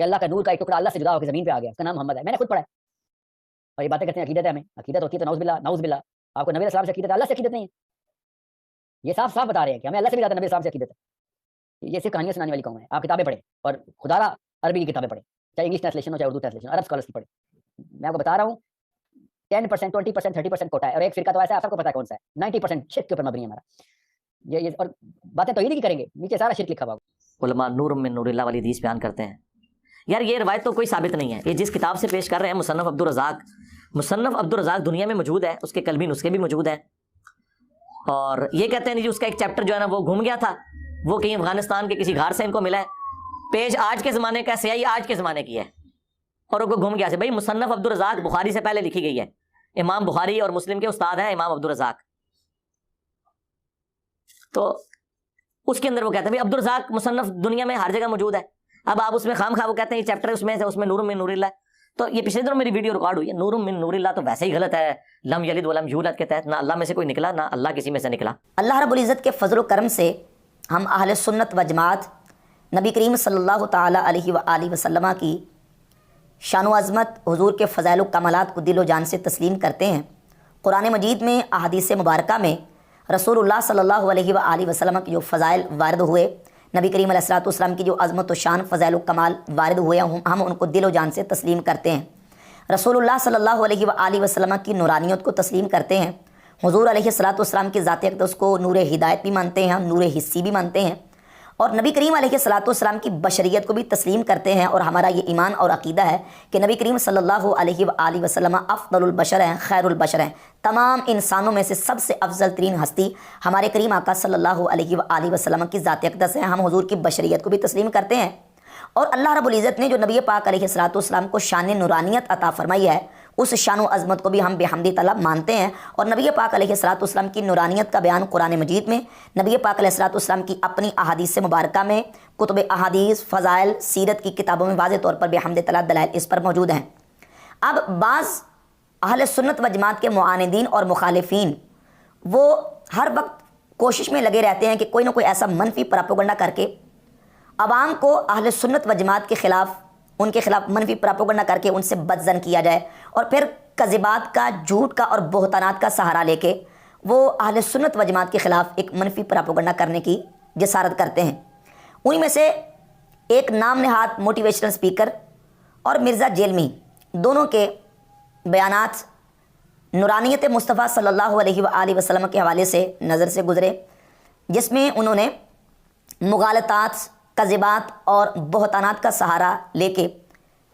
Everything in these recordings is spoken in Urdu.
کہ اللہ کا نور کا ایک ٹکڑا اللہ سے جدا ہو کے زمین پہ آ گیا, اس کا نام محمد ہے. میں نے خود پڑھا ہے. اور یہ باتیں کرتے ہیں عقیدت ہے, ہمیں عقیدت ہوتی ہے تو نعوذ باللہ نعوذ باللہ. آپ کو نبی علیہ السلام سے عقیدت ہے, اللہ سے عقیدت نہیں ہے. یہ صاف صاف بتا رہے ہیں کہ ہمیں اللہ سے بھی زیادہ نبی علیہ السلام سے عقیدت ہے. یہ صرف کہانیاں سنانے والی قوم ہے. آپ کتابیں پڑھیں, اور خدا را عربی کی کتابیں پڑھیں, چاہے انگلش ٹرانسلیشن ہو چاہے اردو ٹرانسلیشن, عرب اسکالرس کی پڑھیں. میں آپ کو بتا رہا ہوں 10%, 20%, 30% کوٹا ہے, اور ایک فرقہ تو ایسا ہے آپ کو پتا ہے کون سا ہے, 90% شرک کے اوپر مبنی ہے ہمارا. یہ اور باتیں توحید کی کریں گے, نیچے سارا شرک لکھا ہوا. علماء نور من نور اللہ والی حدیث بیان کرتے ہیں. یار یہ روایت تو کوئی ثابت نہیں ہے. یہ جس کتاب سے پیش کر رہے ہیں مصنف عبدالرزاق, مصنف عبدالرزاق دنیا میں موجود ہے, اس کے قلبی نسخے بھی موجود ہیں. اور یہ کہتے ہیں جی اس کا ایک چیپٹر جو ہے نا وہ گھوم گیا تھا, وہ کہیں افغانستان کے کسی غار سے ان کو ملا ہے. پیج آج کے زمانے کا, سیاہی آج کے زمانے کی ہے, اور وہ گھوم گیا سے. بھائی مصنف عبدالرزاق بخاری سے پہلے لکھی گئی ہے, امام بخاری اور مسلم کے استاد ہیں امام عبدالرزاق. تو اس کے اندر وہ کہتے ہیں بھائی عبدالرزاق مصنف دنیا میں ہر جگہ موجود ہے. اب آپ اس میں خام خواہ وہ کہتے ہیں یہ چیپٹر ہے اس میں نور من نور اللہ. تو یہ پچھلے دنوں میری ویڈیو ریکارڈ ہوئی ہے, نور من نور اللہ تو ویسے ہی غلط ہے. لم یلد ولم یولد کے تحت نہ اللہ میں سے کوئی نکلا نہ اللہ کسی میں سے نکلا. اللہ رب العزت کے فضل و کرم سے ہم اہل سنت و جماعت نبی کریم صلی اللہ تعالی علیہ وآلہ وسلم کی شان و عظمت, حضور کے فضائل و کمالات کو دل و جان سے تسلیم کرتے ہیں. قرآن مجید میں احادیث مبارکہ میں رسول اللہ صلی اللہ علیہ وآلہ وسلم کی جو فضائل وارد ہوئے, نبی کریم علیہ الصلوۃ والسلام کی جو عظمت و شان فضائل و کمال وارد ہوئے, ہم ان کو دل و جان سے تسلیم کرتے ہیں. رسول اللہ صلی اللہ علیہ وآلہ وسلم کی نورانیت کو تسلیم کرتے ہیں. حضور علیہ الصلوۃ والسلام کی ذات اقدس کو نور ہدایت بھی مانتے ہیں, نور حسی بھی مانتے ہیں, اور نبی کریم علیہ الصلوۃ والسلام کی بشریت کو بھی تسلیم کرتے ہیں. اور ہمارا یہ ایمان اور عقیدہ ہے کہ نبی کریم صلی اللہ علیہ وآلہ وسلم افضل البشر ہیں, خیر البشر ہیں. تمام انسانوں میں سے سب سے افضل ترین ہستی ہمارے کریم آقا صلی اللہ علیہ وآلہ وسلم کی ذات اقدس ہے. ہم حضور کی بشریت کو بھی تسلیم کرتے ہیں. اور اللہ رب العزت نے جو نبی پاک علیہ الصلوۃ والسلام کو شان نورانیت عطا فرمائی ہے, اس شان و عظمت کو بھی ہم بحمدی تعالیٰ مانتے ہیں. اور نبی پاک علیہ الصلوۃ والسلام کی نورانیت کا بیان قرآن مجید میں, نبی پاک علیہ الصلوۃ والسلام کی اپنی احادیث مبارکہ میں, کتب احادیث, فضائل, سیرت کی کتابوں میں واضح طور پر بحمد تعالیٰ دلائل اس پر موجود ہیں. اب بعض اہل سنت و جماعت کے معاندین اور مخالفین وہ ہر وقت کوشش میں لگے رہتے ہیں کہ کوئی نہ کوئی ایسا منفی پراپوگنڈا کر کے عوام کو اہل سنت و جماعت کے خلاف, ان کے خلاف منفی پراپوگنڈا کر کے ان سے بدظن کیا جائے, اور پھر کذبات کا, جھوٹ کا اور بہتانات کا سہارا لے کے وہ اہل سنت و جماعت کے خلاف ایک منفی پراپوگنڈا کرنے کی جسارت کرتے ہیں. انہی میں سے ایک نام نہاد موٹیویشنل اسپیکر اور مرزا جیلمی, دونوں کے بیانات نورانیت مصطفیٰ صلی اللہ علیہ وآلہ وسلم کے حوالے سے نظر سے گزرے, جس میں انہوں نے مغالطات, کذبات اور بہتانات کا سہارا لے کے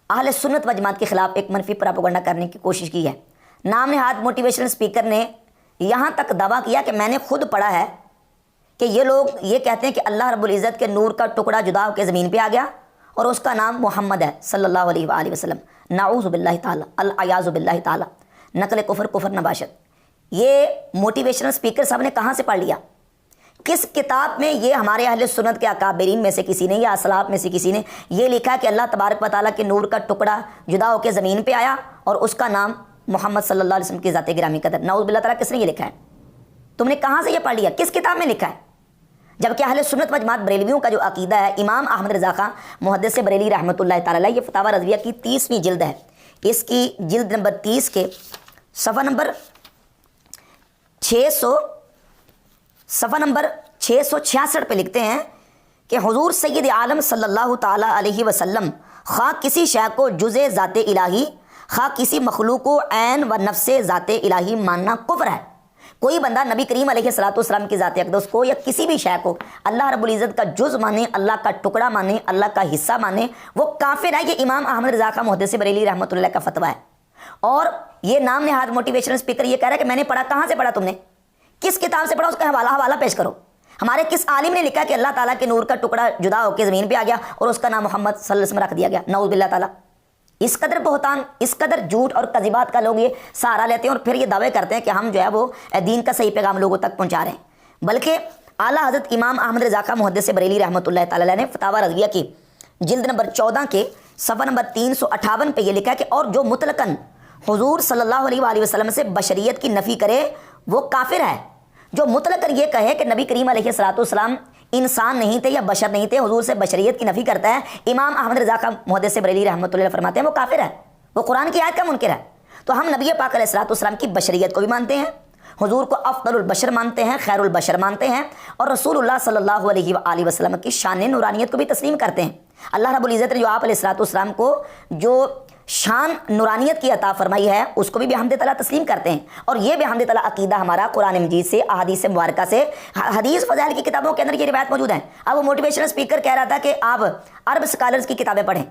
اہل سنت و جماعت کے خلاف ایک منفی پراپوگنڈا کرنے کی کوشش کی ہے. نام نہاد موٹیویشنل اسپیکر نے یہاں تک دعویٰ کیا کہ میں نے خود پڑھا ہے کہ یہ لوگ یہ کہتے ہیں کہ اللہ رب العزت کے نور کا ٹکڑا جدا ہو کے زمین پہ آ گیا اور اس کا نام محمد ہے صلی اللہ علیہ وآلہ وسلم. نعوذ باللہ تعالیٰ, العیاذ باللہ تعالیٰ, نقل کفر نباشت. یہ موٹیویشنل اسپیکر صاحب نے کہاں سے پڑھ لیا؟ کس کتاب میں یہ ہمارے اہل سنت کے اکابرین میں سے کسی نے یا اسلاف میں سے کسی نے یہ لکھا کہ اللہ تبارک و تعالیٰ کے نور کا ٹکڑا جدا ہو کے زمین پہ آیا اور اس کا نام محمد صلی اللہ علیہ وسلم کی ذات گرامی قدر؟ نعوذ باللہ تعالیٰ, کس نے یہ لکھا ہے؟ تم نے کہاں سے یہ پڑھ لیا؟ کس کتاب میں لکھا ہے؟ جبکہ اہل سنت و جماعت بریلویوں کا جو عقیدہ ہے, امام احمد رضا خان محدث بریلی رحمۃ اللہ تعالیٰ علیہ, یہ فتاوی رضویہ کی 30ویں جلد ہے, اس کی جلد نمبر 30 کے صفحہ نمبر 666 پہ لکھتے ہیں کہ حضور سید عالم صلی اللہ تعالیٰ علیہ وسلم خواہ کسی شے کو جز ذات الہی, خواہ کسی مخلوق کو عین و نفس ذات الہی ماننا کفر ہے. کوئی بندہ نبی کریم علیہ الصلوۃ والسلام کی ذات اقدس کو یا کسی بھی شے کو اللہ رب العزت کا جز مانے, اللہ کا ٹکڑا مانے, اللہ کا حصہ مانے, وہ کافر ہے. یہ امام احمد رضا خان محدث بریلی رحمۃ اللہ کا فتویٰ ہے. اور یہ نام نہاد موٹیویشنل اسپیکر یہ کہہ رہا ہے کہ میں نے پڑھا. کہاں سے پڑھا تم نے؟ کس کتاب سے پڑھا؟ اس کا حوالہ پیش کرو. ہمارے کس عالم نے لکھا کہ اللہ تعالیٰ کے نور کا ٹکڑا جدا ہو کے زمین پہ آ گیا اور اس کا نام محمد صلی اللہ علیہ وسلم رکھ دیا گیا؟ نعوذ باللہ تعالیٰ. اس قدر بہتان, اس قدر جھوٹ اور کذبات کا لوگ یہ سہارا لیتے ہیں اور پھر یہ دعوے کرتے ہیں کہ ہم جو ہے وہ دین کا صحیح پیغام لوگوں تک پہنچا رہے ہیں. بلکہ اعلیٰ حضرت امام احمد رضا خان محدث بریلی رحمۃ اللہ تعالیٰ نے فتاوی رضویہ کی جلد نمبر 14 کے صفحہ نمبر 358 پہ یہ لکھا ہے کہ اور جو مطلقاً حضور صلی اللہ علیہ وآلہ وسلم سے بشریت کی نفی کرے وہ کافر ہے. جو مطلقاً یہ کہے کہ نبی کریم علیہ الصلوۃ والسلام انسان نہیں تھے یا بشر نہیں تھے، حضور سے بشریت کی نفی کرتا ہے، امام احمد رضا کا محدث بریلوی رحمۃ اللہ فرماتے ہیں وہ کافر ہے، وہ قرآن کی آیت کا منکر ہے۔ تو ہم نبی پاک علیہ الصلوۃ والسلام کی بشریت کو بھی مانتے ہیں، حضور کو افضل البشر مانتے ہیں، خیر البشر مانتے ہیں، اور رسول اللہ صلی اللہ علیہ وآلہ وسلم کی شان نورانیت کو بھی تسلیم کرتے ہیں۔ اللہ رب العزت نے جو آپ علیہ الصلوۃ والسلام کو جو شان نورانیت کی عطا فرمائی ہے اس کو بھی بحمد تعالیٰ تسلیم کرتے ہیں، اور یہ بحمد تعالیٰ عقیدہ ہمارا قرآن مجید سے، احادیث مبارکہ سے، حدیث فضائل کی کتابوں کے اندر یہ روایت موجود ہے۔ اب وہ موٹیویشنل اسپیکر کہہ رہا تھا کہ آپ عرب اسکالرز کی کتابیں پڑھیں،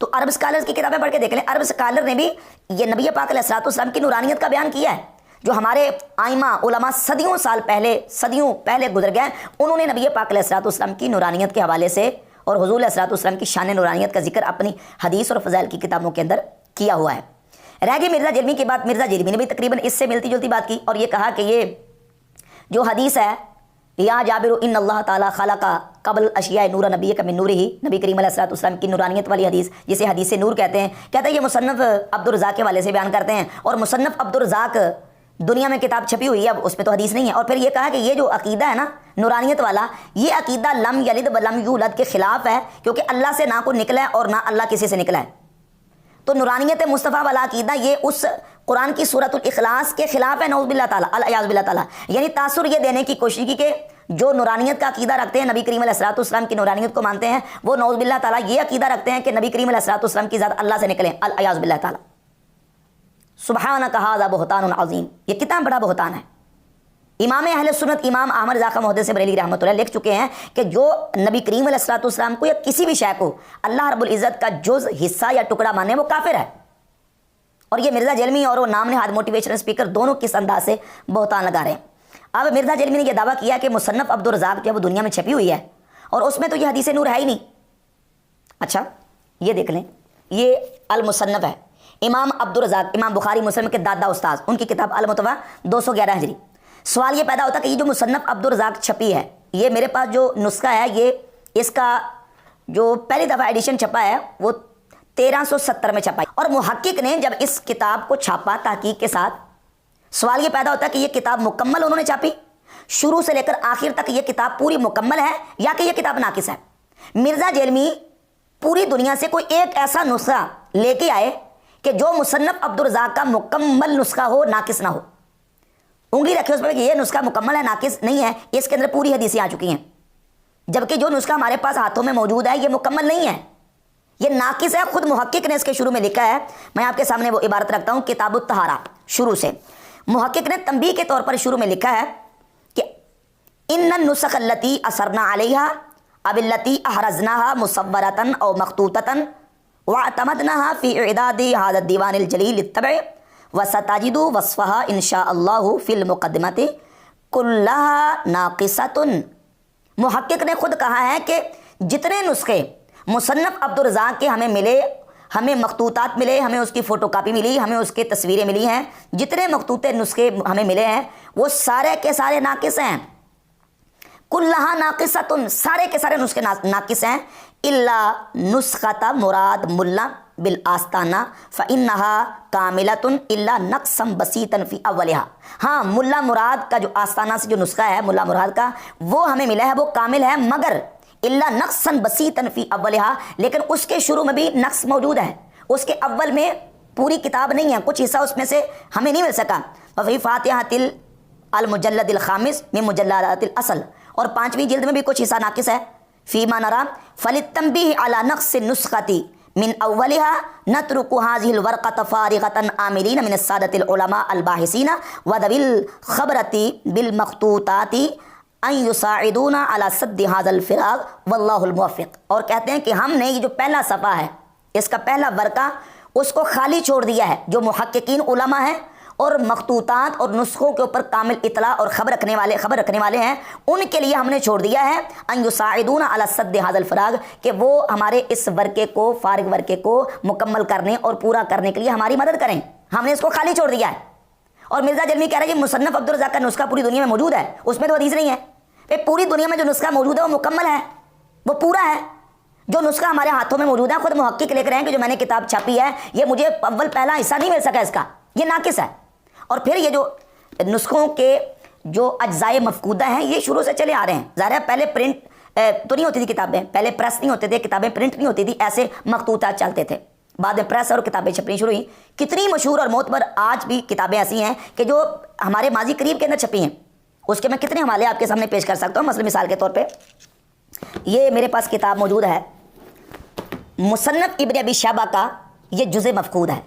تو عرب اسکالرز کی کتابیں پڑھ کے دیکھ لیں، عرب اسکالر نے بھی یہ نبی پاک علیہ الصلوۃ والسلام کی نورانیت کا بیان کیا ہے۔ جو ہمارے آئمہ علماء صدیوں پہلے گزر گئے، انہوں نے نبی پاک علیہ الصلوۃ والسلام کی نورانیت کے حوالے سے اور حضور علیہ الصلوۃ والسلام کی شان نورانیت کا ذکر اپنی حدیث اور فضائل کی کتابوں کے اندر کیا ہوا ہے۔ رہ گئی مرزا جرمی کی بات، مرزا جرمی نے بھی تقریباً اس سے ملتی جلتی بات کی، اور یہ کہا کہ یہ جو حدیث ہے یا جابر ان اللہ تعالیٰ خلق قبل اشیاء نور نبی کا من نور ہی، نبی کریم علیہ الصلوۃ والسلام کی نورانیت والی حدیث جسے حدیث نور کہتے ہیں، کہتے ہیں یہ مصنف عبدالرزاق کے والے سے بیان کرتے ہیں، اور مصنف عبدالرزاق دنیا میں کتاب چھپی ہوئی ہے، اب اس میں تو حدیث نہیں ہے۔ اور پھر یہ کہا کہ یہ جو عقیدہ ہے نا نورانیت والا، یہ عقیدہ لم یلد ولم یولد کے خلاف ہے، کیونکہ اللہ سے نہ کوئی نکلا ہے اور نہ اللہ کسی سے نکلا ہے۔ تو نورانیت مصطفیٰ والا عقیدہ یہ اس قرآن کی سورۃ الاخلاص کے خلاف ہے، نعوذ باللہ تعالیٰ، الیاذ باللہ تعالیٰ۔ یعنی تاثر یہ دینے کی کوشش کی کہ جو نورانیت کا عقیدہ رکھتے ہیں، نبی کریم علیہ الصلوۃ والسلام کی نورانیت کو مانتے ہیں، وہ نعوذ باللہ تعالیٰ یہ عقیدہ رکھتے ہیں کہ نبی کریم علیہ الصلوۃ والسلام کی ذات اللہ سے نکلیں، الیاذ باللہ تعالیٰ۔ سبحانک ھذا بہتان عظیم، یہ کتنا بڑا بہتان ہے۔ امام اہل سنت امام احمد رضا کا محدث بریلوی رحمۃ اللہ لکھ چکے ہیں کہ جو نبی کریم علیہ الصلوۃ والسلام کو یا کسی بھی شے کو اللہ رب العزت کا جز، حصہ یا ٹکڑا مانے وہ کافر ہے۔ اور یہ مرزا جلمی اور وہ نام نہاد موٹیویشنل اسپیکر دونوں کس انداز سے بہتان لگا رہے ہیں۔ اب مرزا جلمی نے یہ دعویٰ کیا کہ مصنف عبدالرزاق جو وہ دنیا میں چھپی ہوئی ہے اور اس میں تو یہ حدیث نور ہے ہی نہیں۔ اچھا یہ دیکھ لیں، یہ المصنف ہے، امام عبدالرزاق امام بخاری مسلم کے دادا استاذ، ان کی کتاب المتویٰ 211 ہجری۔ سوال یہ پیدا ہوتا ہے کہ یہ جو مصنف عبدالرزاق چھپی ہے، یہ میرے پاس جو نسخہ ہے، یہ اس کا جو پہلی دفعہ ایڈیشن چھپا ہے وہ 1370 میں چھپا ہے، اور محقق نے جب اس کتاب کو چھاپا تحقیق کے ساتھ، سوال یہ پیدا ہوتا ہے کہ یہ کتاب مکمل انہوں نے چھاپی، شروع سے لے کر آخر تک یہ کتاب پوری مکمل ہے یا کہ یہ کتاب ناقص ہے؟ مرزا جیلمی پوری دنیا سے کوئی ایک ایسا نسخہ لے کے آئے کہ جو مصنف عبدالرزاق کا مکمل نسخہ ہو، ناقص نہ ہو۔ انگلی رکھے اس پر کہ یہ نسخہ مکمل ہے، ناقص نہیں ہے، اس کے اندر پوری حدیثیں آ چکی ہیں، جبکہ جو نسخہ ہمارے پاس ہاتھوں میں موجود ہے یہ مکمل نہیں ہے، یہ ناقص ہے۔ خود محقق نے اس کے شروع میں لکھا ہے، میں آپ کے سامنے وہ عبارت رکھتا ہوں، کتاب الطہارہ شروع سے محقق نے تنبیہ کے طور پر شروع میں لکھا ہے کہ ان النسخ التی اثرنا علیہا اب التی احرزناها مصورتا او مخطوطتا واعتمدناها في اعداد هذا الدیوان الجلیل للطبع وستجد وصفها ان شاء اللہ فی المقدمۃ کلها ناقصۃ۔ محقق نے خود کہا ہے کہ جتنے نسخے مصنف عبدالرزاق کے ہمیں ملے، ہمیں مخطوطات ملے، ہمیں اس کی فوٹو کاپی ملی، ہمیں اس کی تصویریں ملی ہیں، جتنے مخطوطے نسخے ہمیں ملے ہیں وہ سارے کے سارے ناقص ہیں، کلھا ناقصۃ، سارے کے سارے نسخے ناقص ہیں، الا نسخۃ مراد ملا بالآستانہ فإنها کاملۃ الا نقصا بسیطا فی اولها۔ ہاں ملا مراد کا جو آستانہ سے جو نسخہ ہے ملا مراد کا، وہ ہمیں ملا ہے، وہ کامل ہے، مگر الا نقصا بسیطا فی اولها، لیکن اس کے شروع میں بھی نقص موجود ہے، اس کے اول میں پوری کتاب نہیں ہے، کچھ حصہ اس میں سے ہمیں نہیں مل سکا۔ وفی فاتحۃ المجلد الخامس من مجلدات الاصل، اور 5ویں جلد میں بھی کچھ حصہ ناقص ہے۔ فیما نرى فللتنبیہ علی نقص النسخۃ من اولها نترک هذه الورقۃ فارغۃ عاملین من السادۃ العلماء الباحثین وذوی الخبرۃ بالمخطوطات ان یساعدونا علی سد هذا الفراغ واللہ الموفق۔ اور کہتے ہیں کہ ہم نے یہ جو پہلا صفحہ ہے، اس کا پہلا ورقہ، اس کو خالی چھوڑ دیا ہے، جو محققین علماء ہیں اور مخطوطات اور نسخوں کے اوپر کامل اطلاع اور خبر رکھنے والے ہیں، ان کے لیے ہم نے چھوڑ دیا ہے ان یساعدونا علی سد هذا الفراغ، کہ وہ ہمارے اس ورقے کو، فارغ ورقے کو مکمل کرنے اور پورا کرنے کے لیے ہماری مدد کریں، ہم نے اس کو خالی چھوڑ دیا ہے۔ اور مرزا جلمی کہہ رہے ہیں کہ مصنف عبدالرزاق کا نسخہ پوری دنیا میں موجود ہے، اس میں تو حدیث نہیں ہے۔ پوری دنیا میں جو نسخہ موجود ہے وہ مکمل ہے، وہ پورا ہے۔ جو نسخہ ہمارے ہاتھوں میں موجود ہے، خود محقق لکھ رہے ہیں کہ جو میں نے کتاب چھاپی ہے، یہ مجھے اول پہلا حصہ نہیں مل سکا، اس کا یہ ناقص ہے۔ اور پھر یہ جو نسخوں کے جو اجزائے مفقودہ ہیں، یہ شروع سے چلے آ رہے ہیں، ظاہر ہے پہلے پرنٹ تو نہیں ہوتی تھی کتابیں, پہلے پریس نہیں ہوتے تھے, کتابیں پرنٹ نہیں ہوتی تھی, ایسے مخطوطات چلتے تھے. بعد میں پریس اور کتابیں چھپنی شروع ہوئی. کتنی مشہور اور معتبر آج بھی کتابیں ایسی ہیں کہ جو ہمارے ماضی قریب کے اندر چھپی ہیں, اس کے میں کتنے حوالے آپ کے سامنے پیش کر سکتا ہوں. مثلا مثال کے طور پہ یہ میرے پاس کتاب موجود ہے, مصنف ابن ابی شیبہ کا یہ جز مفقود ہے.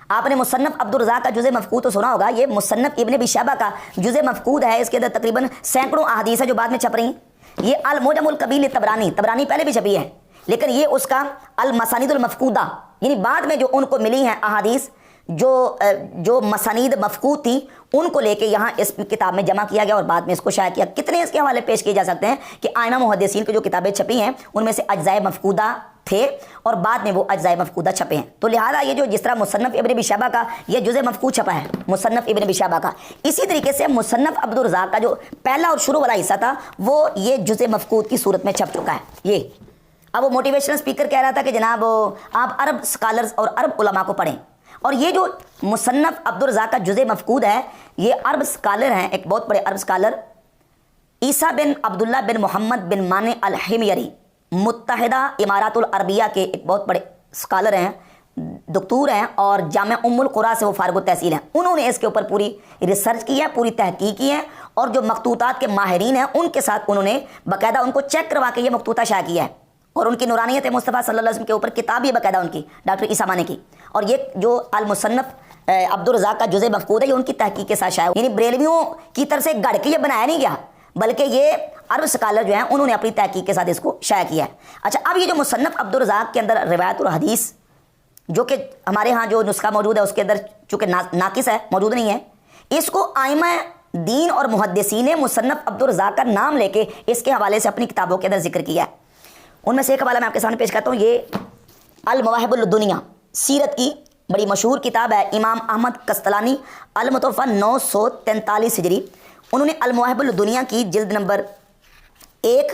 آپ نے مصنف عبدالرزاق کا جز مفقود تو سنا ہوگا, یہ مصنف ابن ابی شیبہ کا جز مفقود ہے. اس کے اندر تقریباً سینکڑوں احادیث ہیں جو بعد میں چھپ رہی ہیں. یہ المعجم الکبیر طبرانی پہلے بھی چھپی ہے, لیکن یہ اس کا المسانید المفقودہ, یعنی بعد میں جو ان کو ملی ہیں احادیث جو مسانید مفقود تھی ان کو لے کے یہاں اس کتاب میں جمع کیا گیا اور بعد میں اس کو شائع کیا. کتنے اس کے حوالے پیش کیے جا سکتے ہیں کہ آئمہ محدثین کی جو کتابیں چھپی ہیں ان میں سے اجزائے مفقودہ تھے اور بعد میں وہ اجزائے مفقودہ چھپے ہیں. تو لہٰذا یہ جو جس طرح مصنف ابن ابی شیبہ کا یہ جز مفقود چھپا ہے, مصنف ابن ابی شیبہ کا, اسی طریقے سے مصنف عبدالرزاق کا جو پہلا اور شروع والا حصہ تھا وہ یہ جز مفقود کی صورت میں چھپ چکا ہے. یہ اب وہ موٹیویشنل اسپیکر کہہ رہا تھا کہ جناب آپ عرب اسکالرز اور عرب علماء کو پڑھیں, اور یہ جو مصنف عبدالرزاق کا جز مفقود ہے یہ عرب اسکالر ہیں, ایک بہت بڑے عرب اسکالر عیسیٰ بن عبداللہ بن محمد بن مانع الحمیری, متحدہ امارات العربیہ کے ایک بہت بڑے اسکالر ہیں, دکتور ہیں اور جامعہ ام القریٰ سے وہ فارغ التحصیل ہیں. انہوں نے اس کے اوپر پوری ریسرچ کی ہے, پوری تحقیق کی ہے, اور جو مخطوطات کے ماہرین ہیں ان کے ساتھ انہوں نے باقاعدہ ان کو چیک کروا کے یہ مخطوطہ شائع کیا ہے. اور ان کی نورانیت مصطفیٰ صلی اللہ علیہ وسلم کے اوپر کتاب بھی باقاعدہ ان کی ڈاکٹر عیسیٰ مانی کی, اور یہ جو المصنف عبدالرزاق کا جز مفقود ہے یہ ان کی تحقیق کے ساتھ شائع, یعنی بریلویوں کی طرف سے گڑھ کے یہ بنایا نہیں گیا بلکہ یہ عرب اسکالر جو ہیں انہوں نے اپنی تحقیق کے ساتھ اس کو شائع کیا ہے. اچھا, اب یہ جو مصنف عبدالرزاق کے اندر روایت اور حدیث جو کہ ہمارے ہاں جو نسخہ موجود ہے اس کے اندر چونکہ ناقص ہے, موجود نہیں ہے, اس کو آئمہ دین اور محدثین مصنف عبدالرزاق کا نام لے کے اس کے حوالے سے اپنی کتابوں کے اندر ذکر کیا ہے. ان میں سے ایک حوالہ میں آپ کے سامنے پیش کرتا ہوں, یہ المواہب الدنیا سیرت کی بڑی مشہور کتاب ہے, امام احمد قسطلانی المتوفیٰ 943 ہجری. انہوں نے المواہب الدنیا کی جلد نمبر 1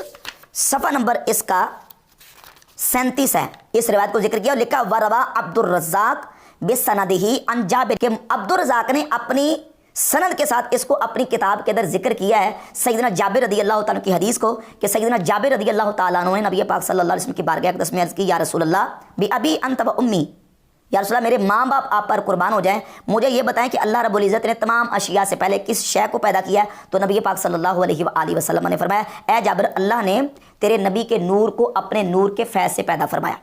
صفحہ نمبر اس کا 37 ہے, اس روایت کو ذکر کیا اور لکھا وروا عبدالرزاق بسندہ عن جابر, کہ عبدالرزاق نے اپنی سند کے ساتھ اس کو اپنی کتاب کے اندر ذکر کیا ہے سیدنا جابر رضی اللہ تعالیٰ کی حدیث کو, کہ سیدنا جابر رضی اللہ تعالیٰ عنہ نے نبی پاک صلی اللہ علیہ وسلم کی بارگاہ اقدس میں عرض کی, یا رسول اللہ بی ابی انت و امی, یا رسول اللہ میرے ماں باپ آپ پر قربان ہو جائیں, مجھے یہ بتائیں کہ اللہ رب العزت نے تمام اشیاء سے پہلے کس شے کو پیدا کیا ہے. تو نبی پاک صلی اللہ علیہ وآلہ وسلم نے فرمایا, اے جابر, اللہ نے تیرے نبی کے نور کو اپنے نور کے فیض سے پیدا فرمایا.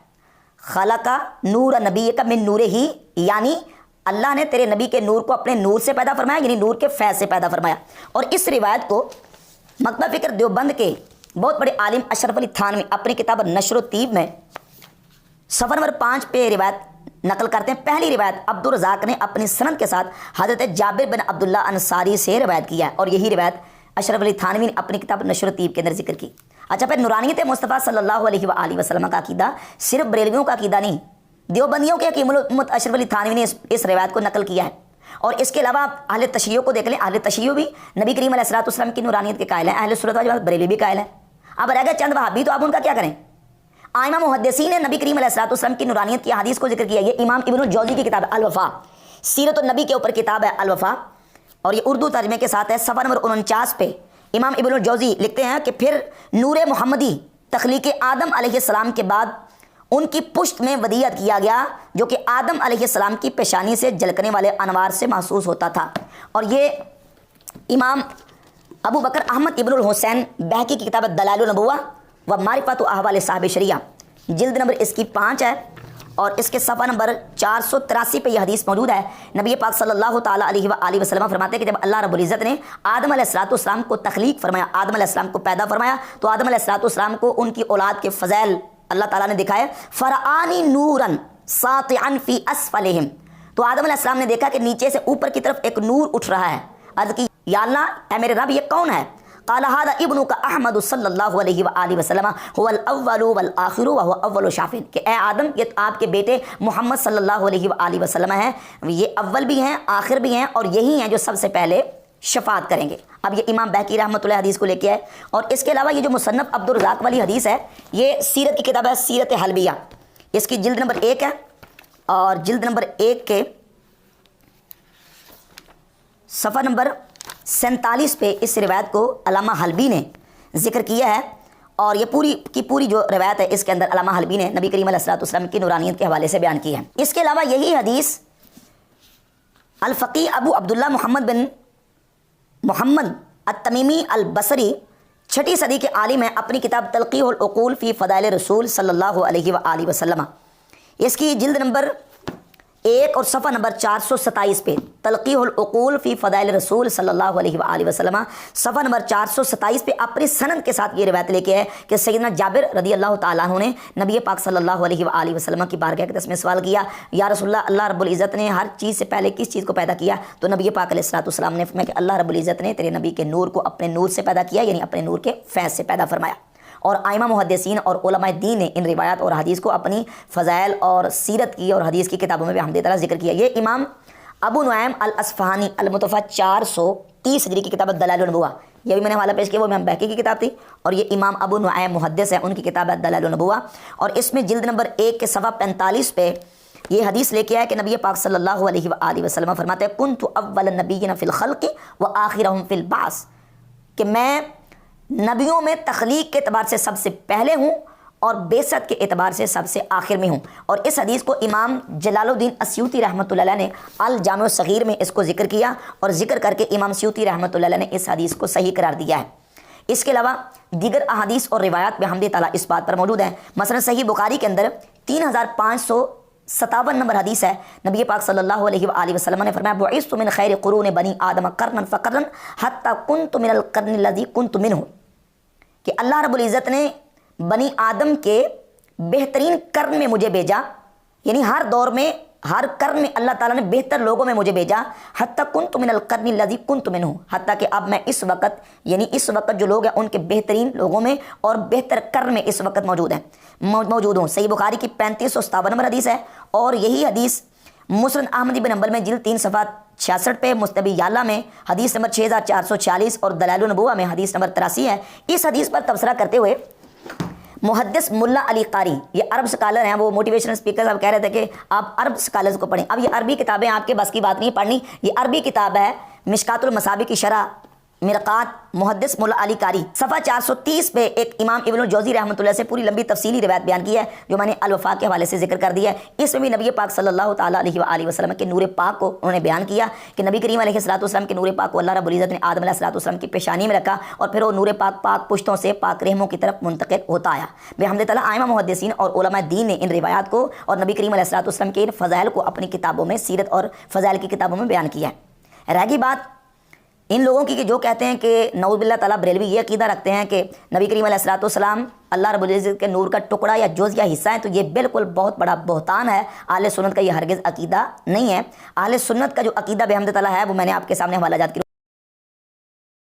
خلقا نور نبی کا من نور ہی, یعنی اللہ نے تیرے نبی کے نور کو اپنے نور سے پیدا فرمایا, یعنی نور کے فیض سے پیدا فرمایا. اور اس روایت کو مکتبہ فکر دیوبند کے بہت بڑے عالم اشرف علی تھانوی اپنی کتاب نشر و طیب میں صفحہ نمبر 5 پہ روایت نقل کرتے ہیں. پہلی روایت عبدالرزاق نے اپنی سند کے ساتھ حضرت جابر بن عبداللہ انصاری سے روایت کیا ہے, اور یہی روایت اشرف علی تھانوی نے اپنی کتاب نشر و طیب کے اندر ذکر کی. اچھا, پھر نورانیت مصطفیٰ صلی اللہ علیہ وآلہ وسلم کا عقیدہ صرف بریلویوں کا عقیدہ نہیں, دیوبندیوں کے حکیم الامت اشرف علی تھانوی نے اس روایت کو نقل کیا ہے. اور اس کے علاوہ اہل تشیع کو دیکھ لیں, اہل تشیع بھی نبی کریم علیہ السلام کی نورانیت کے قائل ہیں, اہل سنت والجماعت بریلوی بھی قائل ہیں. اب رہ گئے چند وہابی, تو آپ ان کا کیا کریں. آئمہ محدثین نے نبی کریم علیہ السلام کی نورانیت کی حدیث کو ذکر کیا. یہ امام ابن الجوزی کی کتاب ہے الوفا, سیرت النبی کے اوپر کتاب ہے الوفا, اور یہ اردو ترجمے کے ساتھ ہے. صفحہ نمبر 49 پہ امام ابن الجوزی لکھتے ہیں کہ پھر نور محمدی تخلیق آدم علیہ السلام کے بعد ان کی پشت میں ودیعت کیا گیا, جو کہ آدم علیہ السلام کی پیشانی سے جھلکنے والے انوار سے محسوس ہوتا تھا. اور یہ امام ابو بکر احمد ابن الحسین بہقی کی کتاب دلائل النبوہ و معرفت و احوال صاحب شریعہ, جلد نمبر اس کی 5 ہے, اور اس کے صفحہ نمبر 483 پہ یہ حدیث موجود ہے. نبی پاک صلی اللہ تعالیٰ علیہ وآلہ وسلم فرماتے ہیں کہ جب اللہ رب العزت نے آدم علیہ السلام کو تخلیق فرمایا, آدم علیہ السلام کو پیدا فرمایا, تو آدم علیہ السلام کو ان کی اولاد کے فضائل اللہ تعالیٰ نے دکھائے. فرعانی نوراً ساطعاً فی اسفلہم, تو آدم علیہ السلام نے دیکھا کہ نیچے سے اوپر کی طرف ایک نور اٹھ رہا ہے. عرض کی, یا اللہ اے میرے رب, یہ کون ہے؟ قال هذا ابنک احمد صلی اللہ علیہ وآلہ وسلم هو الاول والآخر وهو اول شافع, کہ اے آدم یہ آپ کے بیٹے محمد صلی اللہ علیہ وآلہ وسلم ہیں, یہ اول بھی ہیں آخر بھی ہیں, اور یہی ہیں جو سب سے پہلے شفاعت کریں گے. اب یہ امام بہقی رحمۃ اللہ حدیث کو لے کے آئے. اور اس کے علاوہ یہ جو مصنف عبدالرزاق والی حدیث ہے یہ سیرت کی کتاب ہے سیرت حلبیہ, اس کی جلد نمبر 1 ہے, اور جلد نمبر 1 کے صفحہ نمبر 47 پہ اس روایت کو علامہ حلبی نے ذکر کیا ہے. اور یہ پوری کی پوری جو روایت ہے اس کے اندر علامہ حلبی نے نبی کریم علیہ الصلوۃ والسلام کی نورانیت کے حوالے سے بیان کی ہے۔ اس کے علاوہ یہی حدیث الفقی ابو عبداللہ محمد بن محمد التمیمی البصری 6 صدی کے عالم ہیں، اپنی کتاب تلقیح العقول فی فضائل رسول صلی اللہ علیہ وآلہ وسلم، اس کی جلد نمبر 1 اور صفحہ نمبر 427 پہ تلقیح العقول فی فضائل رسول صلی اللہ علیہ وآلہ وسلم صفحہ نمبر 427 پہ اپنی سند کے ساتھ یہ روایت لے کے ہے کہ سیدنا جابر رضی اللہ تعالیٰ عنہ نے نبی پاک صلی اللہ علیہ وآلہ وسلم کی بارگاہ کے میں سوال کیا، یا رسول اللہ، اللہ رب العزت نے ہر چیز سے پہلے کس چیز کو پیدا کیا؟ تو نبی پاک علیہ الصلوۃ والسلام نے فرمایا کہ اللہ رب العزت نے تیرے نبی کے نور کو اپنے نور سے پیدا کیا، یعنی اپنے نور کے فیض سے پیدا فرمایا۔ اور ائمہ محدثین اور علماء دین نے ان روایات اور حدیث کو اپنی فضائل اور سیرت کی اور حدیث کی کتابوں میں بحمد تعالیٰ ذکر کیا۔ یہ امام ابو نعیم الاصفہانی المتوفیٰ 430 ہجری کی کتاب دلائل النبوہ، یہ بھی میں نے حوالہ پیش کیا، وہ امام بہقی کی کتاب تھی، اور یہ امام ابو نعیم محدث ہے، ان کی کتاب ہے دلائل النبوہ، اور اس میں جلد نمبر 1 کے صفحہ 45 پہ یہ حدیث لے کے آیا کہ نبی پاک صلی اللہ علیہ وآلہ وسلم فرماتے ہیں کنت اول النبیین فی الخلق وآخرہم فی البعث، کہ میں نبیوں میں تخلیق کے اعتبار سے سب سے پہلے ہوں اور بعثت کے اعتبار سے سب سے آخر میں ہوں۔ اور اس حدیث کو امام جلال الدین السیوطی رحمۃ اللہ علیہ نے الجامع الصغیر میں اس کو ذکر کیا، اور ذکر کر کے امام سیوطی رحمۃ اللہ علیہ نے اس حدیث کو صحیح قرار دیا ہے۔ اس کے علاوہ دیگر احادیث اور روایات بحمد تعالیٰ اس بات پر موجود ہیں، مثلا صحیح بخاری کے اندر 3557 نمبر حدیث ہے، نبی پاک صلی اللہ علیہ وآلہ وسلم نے فرمایا بعثت من خیر قرون بنی آدم قرنا فقرا حتی کنت من القرن الذی کنت منہ، کہ اللہ رب العزت نے بنی آدم کے بہترین قرن میں مجھے بھیجا، یعنی ہر دور میں ہر قرن میں اللہ تعالیٰ نے بہتر لوگوں میں مجھے بھیجا، حتی کنت من القرن الذی کنت منہ، حتیٰ کہ اب میں اس وقت یعنی اس وقت جو لوگ ہیں ان کے بہترین لوگوں میں اور بہتر قرن میں اس وقت موجود ہوں۔ صحیح بخاری کی 3557 نمبر حدیث ہے، اور یہی حدیث مسند احمد بن حنبل میں جلد 3 صفحہ 66 پہ، مستبی یعلا میں حدیث نمبر 6446 اور دلائل النبوہ میں حدیث نمبر 83 ہے۔ اس حدیث پر تبصرہ کرتے ہوئے محدث ملا علی قاری، یہ عرب سکالر ہیں، وہ موٹیویشنل اسپیکر صاحب کہہ رہے تھے کہ آپ عرب سکالرز کو پڑھیں۔ اب یہ عربی کتابیں آپ کے بس کی بات نہیں پڑھنی، یہ عربی کتاب ہے مشکات المصابیح کی شرح مرقات محدث ملا علی قاری، صفحہ 430 پہ ایک امام ابن الجوزی رحمۃ اللہ سے پوری لمبی تفصیلی روایت بیان کی ہے، جو میں نے الوفاء کے حوالے سے ذکر کر دیا ہے۔ اس میں بھی نبی پاک صلی اللہ تعالیٰ علیہ وآلہ وسلم کے نور پاک کو انہوں نے بیان کیا کہ نبی کریم علیہ الصلوۃ والسلام کے نور پاک کو اللہ رب العزت نے آدم علیہ الصلوۃ والسلام کی پیشانی میں رکھا، اور پھر وہ نور پاک پاک پشتوں سے پاک رحموں کی طرف منتقل ہوتا آیا۔ بحمد تعالیٰ ائمہ محدثین اور علماء دین نے ان روایات کو اور نبی کریم علیہ الصلوۃ والسلام کے ان فضائل کو اپنی کتابوں میں سیرت اور فضائل کی کتابوں میں بیان کیا ہے۔ رہ گئی بات ان لوگوں کی کہ جو کہتے ہیں کہ نعوذ باللہ تعالیٰ بریلوی یہ عقیدہ رکھتے ہیں کہ نبی کریم علیہ الصلوۃ والسلام اللہ رب العزت کے نور کا ٹکڑا یا جز یا حصہ ہے، تو یہ بالکل بہت بڑا بہتان ہے۔ اہل سنت کا یہ ہرگز عقیدہ نہیں ہے۔ اہل سنت کا جو عقیدہ بحمد تعالیٰ ہے وہ میں نے آپ کے سامنے حوالہ جات کی